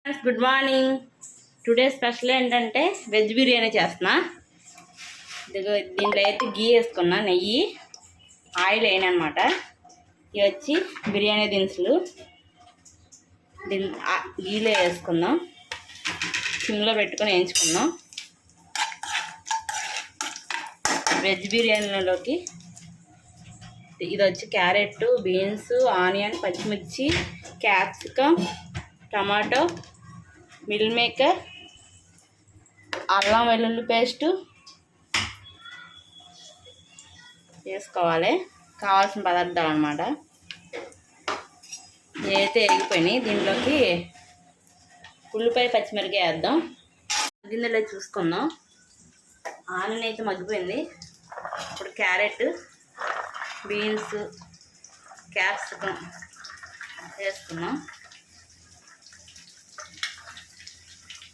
Good morning. Today special ఏంటంటే veg biryani చేస్తున్నా. దీంట్లో అయితే గీ వేసుకున్నా, నెయ్యి, ఆయిల్ వేయనమాట. ఇవి వచ్చి బిర్యానీ దినుసులు. గీలో వేసుకుందాం, సిమ్లో పెట్టుకొని వేయించుకుందాం. వెజ్ బిర్యానీలోకి ఇది వచ్చి క్యారెట్, బీన్స్, ఆనియన్, పచ్చిమిర్చి, క్యాప్సికమ్, టమాటో, మిల్ మేకర్, అల్లం వెల్లుల్లి పేస్టు వేసుకోవాలి. కావాల్సిన పదార్థాలు అన్నమాట. ఏదైతే ఎగిపోయినాయి దీంట్లోకి ఉల్లిపాయ, పచ్చిమిరకాయ వేద్దాం. గిన్నెలో చూసుకుందాం. ఆనియన్ అయితే మగ్గిపోయింది. ఇప్పుడు క్యారెట్, బీన్స్, క్యాప్సికమ్ వేసుకున్నాం.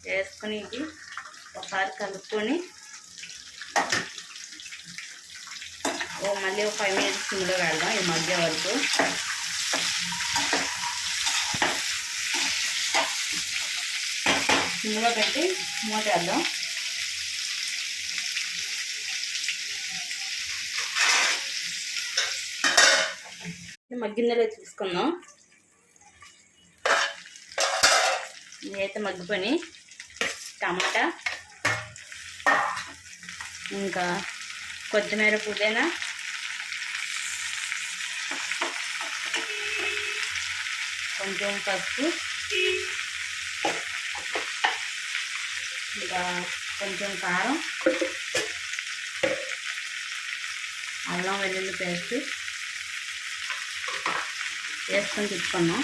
వేసుకొని ఇది ఒకసారి కలుపుకొని మళ్ళీ ఒక 5 minutes సిమ్లో పెడదాం. ఇది మధ్య వరకు సిమ్లో పెట్టి మూతేద్దాం. మగ్గిందలో చూసుకుందాం. ఇదైతే మగ్గిపోయి టమాటా, ఇంకా కొత్తిమీర, పుదీనా, కొంచెం పసుపు, ఇంకా కొంచెం కారం, అల్లం వెల్లుల్లి పేస్ట్ వేసుకొని తిప్పుకున్నాం.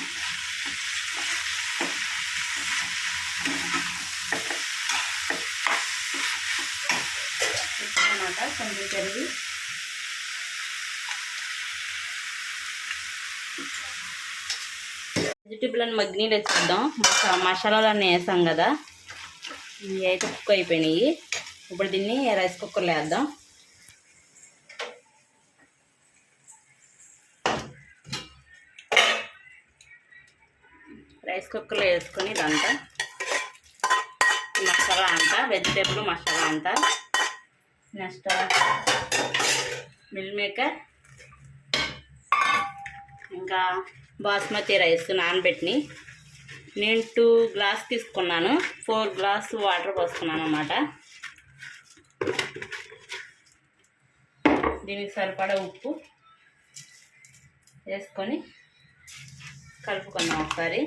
తిప్పుకున్నాక కొంచెం పెరుగు, వెజిటేబుల్ మగ్నీలు వేసేద్దాం. మసాలాలన్నీ వేసాం కదా, ఇవి అయితే కుక్ అయిపోయినాయి. ఇప్పుడు దీన్ని రైస్ కుక్కర్లో వేద్దాం. రైస్ కుక్కర్లో వేసుకొని ఇదంతా మసాలా అంతా, వెజిటేబుల్ మసాలా అంతా, నెక్స్ట్ మిల్ మేకర్, ఇంకా బాస్మతి రైస్ నానబెట్టి నేను 2 గ్లాస్ తీసుకున్నాను. 4 గ్లాస్ వాటర్ పోసుకున్నాను అన్నమాట. దీనికి సరిపడా ఉప్పు వేసుకొని కలుపుకుందాం ఒకసారి.